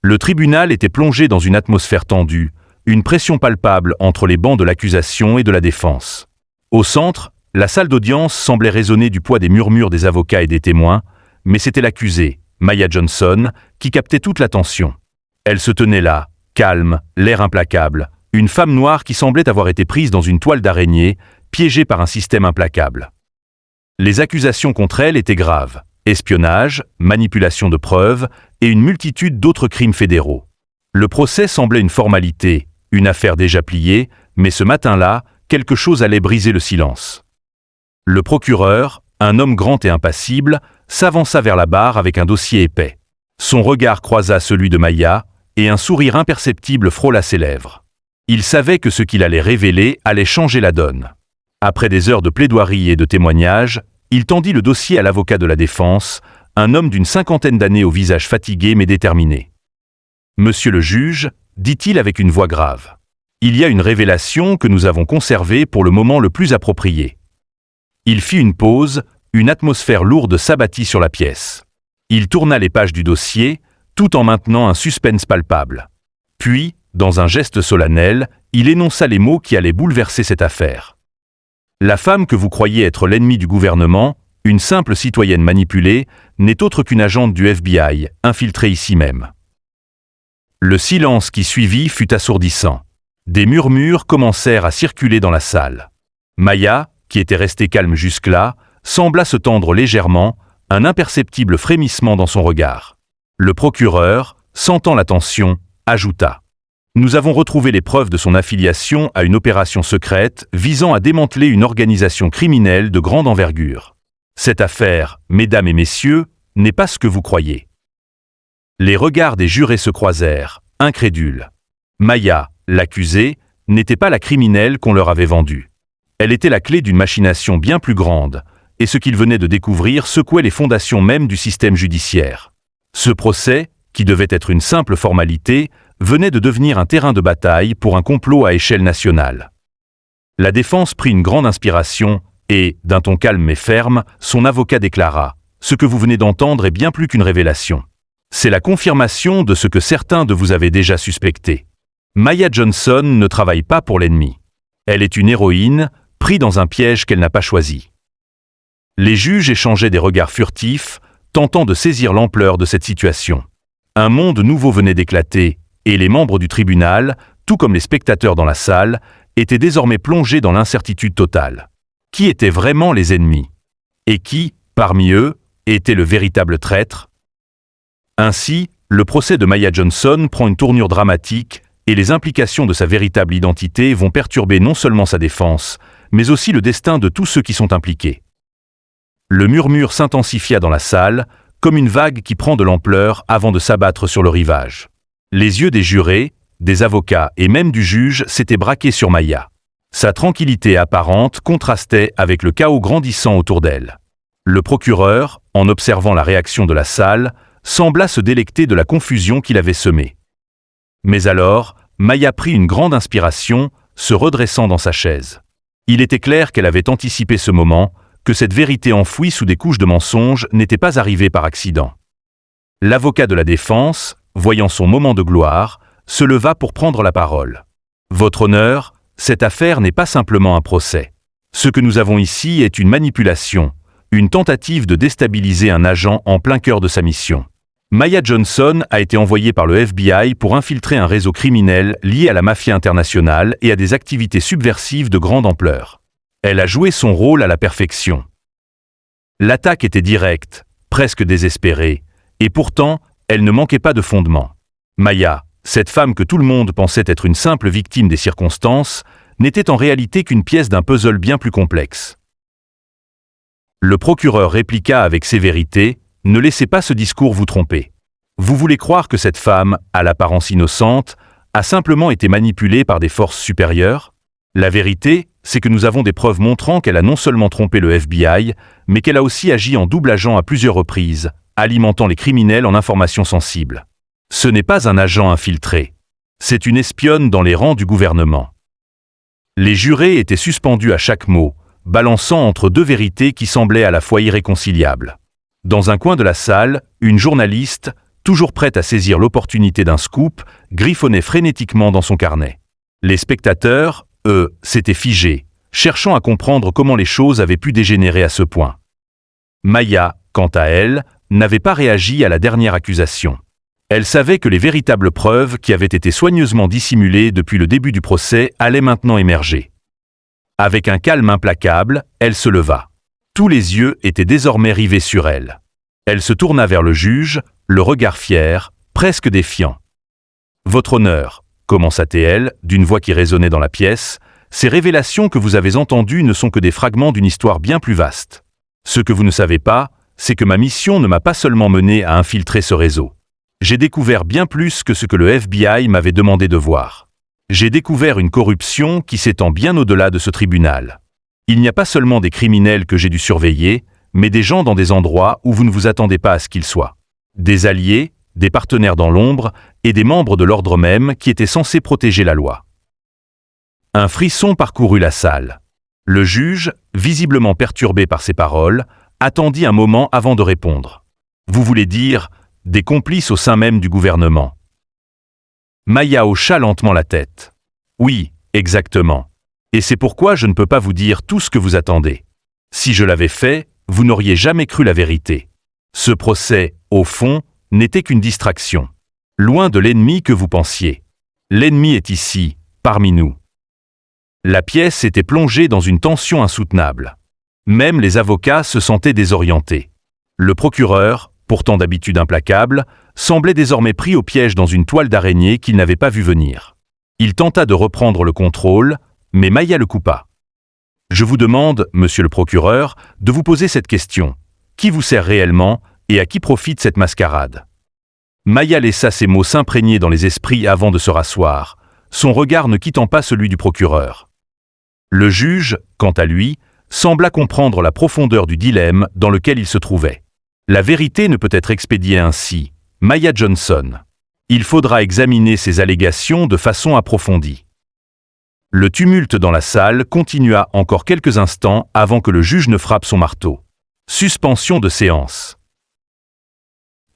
Le tribunal était plongé dans une atmosphère tendue, une pression palpable entre les bancs de l'accusation et de la défense. Au centre, la salle d'audience semblait résonner du poids des murmures des avocats et des témoins, mais c'était l'accusée, Maya Johnson, qui captait toute l'attention. Elle se tenait là, calme, l'air implacable, une femme noire qui semblait avoir été prise dans une toile d'araignée, piégée par un système implacable. Les accusations contre elle étaient graves: espionnage, manipulation de preuves et une multitude d'autres crimes fédéraux. Le procès semblait une formalité, une affaire déjà pliée, mais ce matin-là, quelque chose allait briser le silence. Le procureur, un homme grand et impassible, s'avança vers la barre avec un dossier épais. Son regard croisa celui de Maya, et un sourire imperceptible frôla ses lèvres. Il savait que ce qu'il allait révéler allait changer la donne. Après des heures de plaidoirie et de témoignages, il tendit le dossier à l'avocat de la défense, un homme d'une 50aine d'années au visage fatigué mais déterminé. « Monsieur le juge, dit-il avec une voix grave, il y a une révélation que nous avons conservée pour le moment le plus approprié. » Il fit une pause, une atmosphère lourde s'abattit sur la pièce. Il tourna les pages du dossier, tout en maintenant un suspense palpable. Puis, dans un geste solennel, il énonça les mots qui allaient bouleverser cette affaire. « La femme que vous croyez être l'ennemi du gouvernement, une simple citoyenne manipulée, n'est autre qu'une agente du FBI, infiltrée ici même. » Le silence qui suivit fut assourdissant. Des murmures commencèrent à circuler dans la salle. Maya, qui était restée calme jusque-là, sembla se tendre légèrement, un imperceptible frémissement dans son regard. Le procureur, sentant la tension, ajouta: « Nous avons retrouvé les preuves de son affiliation à une opération secrète visant à démanteler une organisation criminelle de grande envergure. Cette affaire, mesdames et messieurs, n'est pas ce que vous croyez. » Les regards des jurés se croisèrent, incrédules. Maya, l'accusée, n'était pas la criminelle qu'on leur avait vendue. Elle était la clé d'une machination bien plus grande, et ce qu'ils venaient de découvrir secouait les fondations mêmes du système judiciaire. Ce procès, qui devait être une simple formalité, venait de devenir un terrain de bataille pour un complot à échelle nationale. La défense prit une grande inspiration et, d'un ton calme mais ferme, son avocat déclara: « Ce que vous venez d'entendre est bien plus qu'une révélation. C'est la confirmation de ce que certains de vous avaient déjà suspecté. Maya Johnson ne travaille pas pour l'ennemi. Elle est une héroïne, prise dans un piège qu'elle n'a pas choisi. » Les juges échangeaient des regards furtifs, tentant de saisir l'ampleur de cette situation. Un monde nouveau venait d'éclater, et les membres du tribunal, tout comme les spectateurs dans la salle, étaient désormais plongés dans l'incertitude totale. Qui étaient vraiment les ennemis? Et qui, parmi eux, était le véritable traître? Ainsi, le procès de Maya Johnson prend une tournure dramatique, et les implications de sa véritable identité vont perturber non seulement sa défense, mais aussi le destin de tous ceux qui sont impliqués. Le murmure s'intensifia dans la salle, comme une vague qui prend de l'ampleur avant de s'abattre sur le rivage. Les yeux des jurés, des avocats et même du juge s'étaient braqués sur Maya. Sa tranquillité apparente contrastait avec le chaos grandissant autour d'elle. Le procureur, en observant la réaction de la salle, sembla se délecter de la confusion qu'il avait semée. Mais alors, Maya prit une grande inspiration, se redressant dans sa chaise. Il était clair qu'elle avait anticipé ce moment, que cette vérité enfouie sous des couches de mensonges n'était pas arrivée par accident. L'avocat de la défense, voyant son moment de gloire, se leva pour prendre la parole. « Votre honneur, cette affaire n'est pas simplement un procès. Ce que nous avons ici est une manipulation, une tentative de déstabiliser un agent en plein cœur de sa mission. Maya Johnson a été envoyée par le FBI pour infiltrer un réseau criminel lié à la mafia internationale et à des activités subversives de grande ampleur. Elle a joué son rôle à la perfection. L'attaque était directe, presque désespérée, et pourtant, elle ne manquait pas de fondement. Maya, cette femme que tout le monde pensait être une simple victime des circonstances, n'était en réalité qu'une pièce d'un puzzle bien plus complexe. Le procureur répliqua avec sévérité: « Ne laissez pas ce discours vous tromper. Vous voulez croire que cette femme, à l'apparence innocente, a simplement été manipulée par des forces supérieures? La vérité, c'est que nous avons des preuves montrant qu'elle a non seulement trompé le FBI, mais qu'elle a aussi agi en double agent à plusieurs reprises, alimentant les criminels en informations sensibles. Ce n'est pas un agent infiltré. C'est une espionne dans les rangs du gouvernement. » Les jurés étaient suspendus à chaque mot, balançant entre deux vérités qui semblaient à la fois irréconciliables. Dans un coin de la salle, une journaliste, toujours prête à saisir l'opportunité d'un scoop, griffonnait frénétiquement dans son carnet. Les spectateurs, eux, s'étaient figés, cherchant à comprendre comment les choses avaient pu dégénérer à ce point. Maya, quant à elle, n'avait pas réagi à la dernière accusation. Elle savait que les véritables preuves qui avaient été soigneusement dissimulées depuis le début du procès allaient maintenant émerger. Avec un calme implacable, elle se leva. Tous les yeux étaient désormais rivés sur elle. Elle se tourna vers le juge, le regard fier, presque défiant. « Votre honneur », commença-t-elle, d'une voix qui résonnait dans la pièce, « ces révélations que vous avez entendues ne sont que des fragments d'une histoire bien plus vaste. Ce que vous ne savez pas, c'est que ma mission ne m'a pas seulement mené à infiltrer ce réseau. J'ai découvert bien plus que ce que le FBI m'avait demandé de voir. J'ai découvert une corruption qui s'étend bien au-delà de ce tribunal. Il n'y a pas seulement des criminels que j'ai dû surveiller, mais des gens dans des endroits où vous ne vous attendez pas à ce qu'ils soient. Des alliés, des partenaires dans l'ombre et des membres de l'ordre même qui étaient censés protéger la loi. » Un frisson parcourut la salle. Le juge, visiblement perturbé par ces paroles, attendit un moment avant de répondre. « Vous voulez dire des complices au sein même du gouvernement ?» Maya hocha lentement la tête. « Oui, exactement. Et c'est pourquoi je ne peux pas vous dire tout ce que vous attendez. Si je l'avais fait, vous n'auriez jamais cru la vérité. Ce procès, au fond, n'était qu'une distraction. Loin de l'ennemi que vous pensiez. L'ennemi est ici, parmi nous. » La pièce était plongée dans une tension insoutenable. Même les avocats se sentaient désorientés. Le procureur, pourtant d'habitude implacable, semblait désormais pris au piège dans une toile d'araignée qu'il n'avait pas vu venir. Il tenta de reprendre le contrôle, mais Maya le coupa. « Je vous demande, monsieur le procureur, de vous poser cette question. Qui vous sert réellement et à qui profite cette mascarade ?» Maya laissa ces mots s'imprégner dans les esprits avant de se rasseoir, son regard ne quittant pas celui du procureur. Le juge, quant à lui, sembla comprendre la profondeur du dilemme dans lequel il se trouvait. La vérité ne peut être expédiée ainsi. Maya Johnson. Il faudra examiner ces allégations de façon approfondie. Le tumulte dans la salle continua encore quelques instants avant que le juge ne frappe son marteau. Suspension de séance.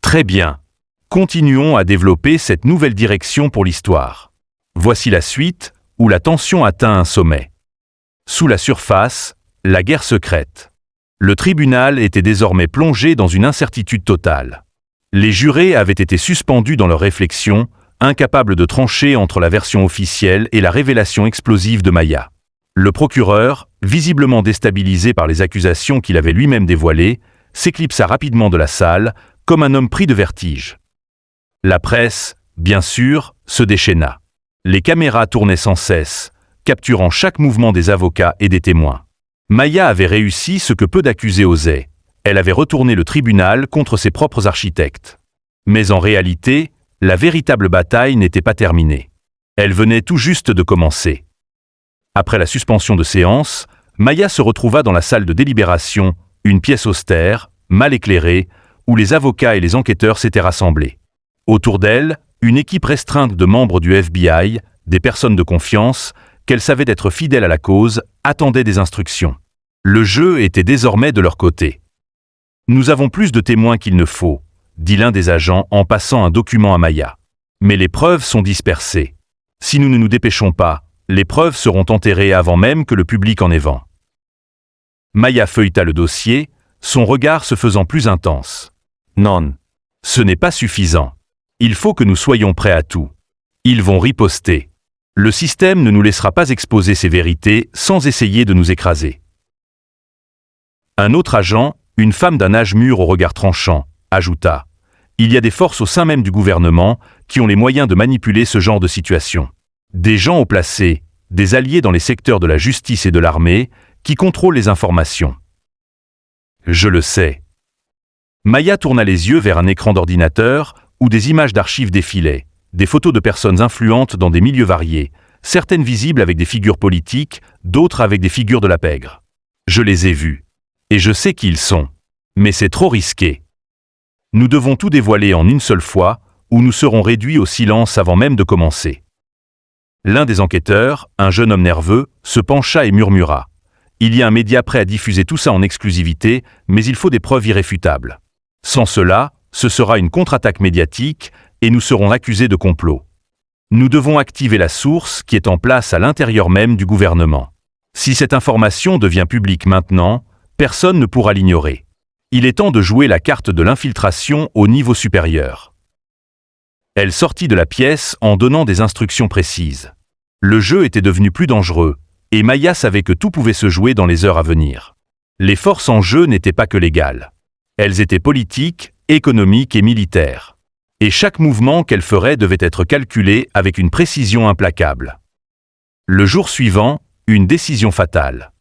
Très bien. Continuons à développer cette nouvelle direction pour l'histoire. Voici la suite, où la tension atteint un sommet. Sous la surface, la guerre secrète. Le tribunal était désormais plongé dans une incertitude totale. Les jurés avaient été suspendus dans leurs réflexions, incapables de trancher entre la version officielle et la révélation explosive de Maya. Le procureur, visiblement déstabilisé par les accusations qu'il avait lui-même dévoilées, s'éclipsa rapidement de la salle, comme un homme pris de vertige. La presse, bien sûr, se déchaîna. Les caméras tournaient sans cesse, capturant chaque mouvement des avocats et des témoins. Maya avait réussi ce que peu d'accusés osaient. Elle avait retourné le tribunal contre ses propres architectes. Mais en réalité, la véritable bataille n'était pas terminée. Elle venait tout juste de commencer. Après la suspension de séance, Maya se retrouva dans la salle de délibération, une pièce austère, mal éclairée, où les avocats et les enquêteurs s'étaient rassemblés. Autour d'elle, une équipe restreinte de membres du FBI, des personnes de confiance, qu'elle savait être fidèles à la cause, attendait des instructions. Le jeu était désormais de leur côté. « Nous avons plus de témoins qu'il ne faut », dit l'un des agents en passant un document à Maya. « Mais les preuves sont dispersées. Si nous ne nous dépêchons pas, les preuves seront enterrées avant même que le public en ait vent. » Maya feuilleta le dossier, son regard se faisant plus intense. « Non, ce n'est pas suffisant. Il faut que nous soyons prêts à tout. Ils vont riposter. Le système ne nous laissera pas exposer ces vérités sans essayer de nous écraser. » Un autre agent, une femme d'un âge mûr au regard tranchant, ajouta « Il y a des forces au sein même du gouvernement qui ont les moyens de manipuler ce genre de situation. Des gens haut placés, des alliés dans les secteurs de la justice et de l'armée, qui contrôlent les informations. » Je le sais. Maya tourna les yeux vers un écran d'ordinateur où des images d'archives défilaient, des photos de personnes influentes dans des milieux variés, certaines visibles avec des figures politiques, d'autres avec des figures de la pègre. Je les ai vues. Et je sais qui ils sont. Mais c'est trop risqué. Nous devons tout dévoiler en une seule fois, ou nous serons réduits au silence avant même de commencer. L'un des enquêteurs, un jeune homme nerveux, se pencha et murmura. Il y a un média prêt à diffuser tout ça en exclusivité, mais il faut des preuves irréfutables. Sans cela, ce sera une contre-attaque médiatique et nous serons accusés de complot. Nous devons activer la source qui est en place à l'intérieur même du gouvernement. Si cette information devient publique maintenant, personne ne pourra l'ignorer. Il est temps de jouer la carte de l'infiltration au niveau supérieur. Elle sortit de la pièce en donnant des instructions précises. Le jeu était devenu plus dangereux, et Maya savait que tout pouvait se jouer dans les heures à venir. Les forces en jeu n'étaient pas que légales. Elles étaient politiques, économiques et militaires. Et chaque mouvement qu'elle ferait devait être calculé avec une précision implacable. Le jour suivant, une décision fatale.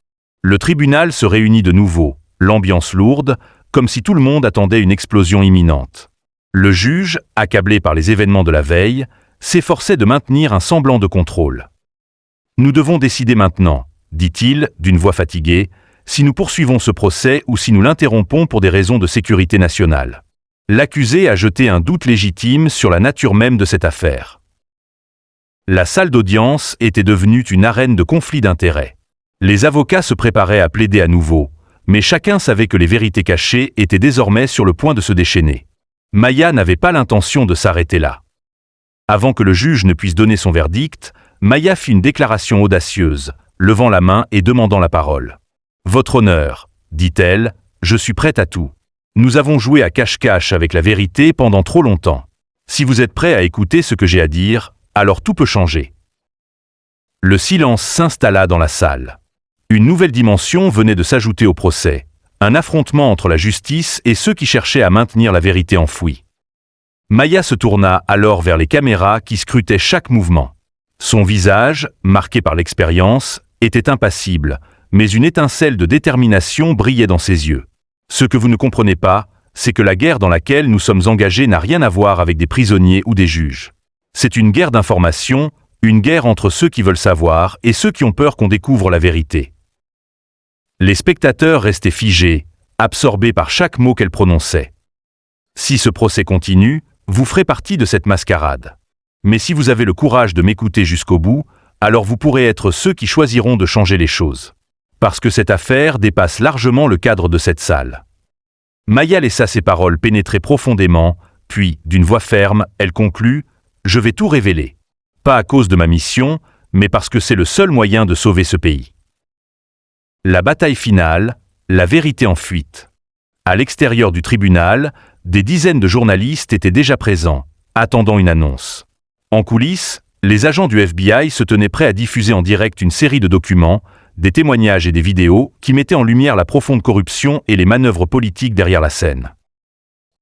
Le tribunal se réunit de nouveau, l'ambiance lourde, comme si tout le monde attendait une explosion imminente. Le juge, accablé par les événements de la veille, s'efforçait de maintenir un semblant de contrôle. « Nous devons décider maintenant, dit-il, d'une voix fatiguée, si nous poursuivons ce procès ou si nous l'interrompons pour des raisons de sécurité nationale. » L'accusé a jeté un doute légitime sur la nature même de cette affaire. La salle d'audience était devenue une arène de conflit d'intérêts. Les avocats se préparaient à plaider à nouveau, mais chacun savait que les vérités cachées étaient désormais sur le point de se déchaîner. Maya n'avait pas l'intention de s'arrêter là. Avant que le juge ne puisse donner son verdict, Maya fit une déclaration audacieuse, levant la main et demandant la parole. « Votre honneur, dit-elle, je suis prête à tout. Nous avons joué à cache-cache avec la vérité pendant trop longtemps. Si vous êtes prêt à écouter ce que j'ai à dire, alors tout peut changer. » Le silence s'installa dans la salle. Une nouvelle dimension venait de s'ajouter au procès, un affrontement entre la justice et ceux qui cherchaient à maintenir la vérité enfouie. Maya se tourna alors vers les caméras qui scrutaient chaque mouvement. Son visage, marqué par l'expérience, était impassible, mais une étincelle de détermination brillait dans ses yeux. Ce que vous ne comprenez pas, c'est que la guerre dans laquelle nous sommes engagés n'a rien à voir avec des prisonniers ou des juges. C'est une guerre d'information, une guerre entre ceux qui veulent savoir et ceux qui ont peur qu'on découvre la vérité. Les spectateurs restaient figés, absorbés par chaque mot qu'elle prononçait. Si ce procès continue, vous ferez partie de cette mascarade. Mais si vous avez le courage de m'écouter jusqu'au bout, alors vous pourrez être ceux qui choisiront de changer les choses. Parce que cette affaire dépasse largement le cadre de cette salle. Maya laissa ses paroles pénétrer profondément, puis, d'une voix ferme, elle conclut « Je vais tout révéler. Pas à cause de ma mission, mais parce que c'est le seul moyen de sauver ce pays. » La bataille finale, la vérité en fuite. À l'extérieur du tribunal, des dizaines de journalistes étaient déjà présents, attendant une annonce. En coulisses, les agents du FBI se tenaient prêts à diffuser en direct une série de documents, des témoignages et des vidéos qui mettaient en lumière la profonde corruption et les manœuvres politiques derrière la scène.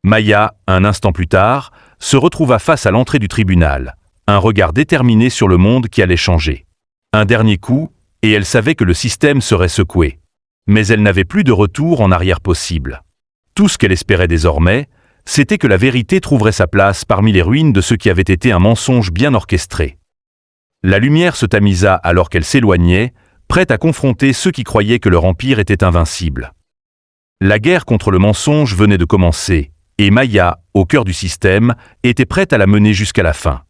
Maya, un instant plus tard, se retrouva face à l'entrée du tribunal, un regard déterminé sur le monde qui allait changer. Un dernier coup, et elle savait que le système serait secoué. Mais elle n'avait plus de retour en arrière possible. Tout ce qu'elle espérait désormais, c'était que la vérité trouverait sa place parmi les ruines de ce qui avait été un mensonge bien orchestré. La lumière se tamisa alors qu'elle s'éloignait, prête à confronter ceux qui croyaient que leur empire était invincible. La guerre contre le mensonge venait de commencer, et Maya, au cœur du système, était prête à la mener jusqu'à la fin.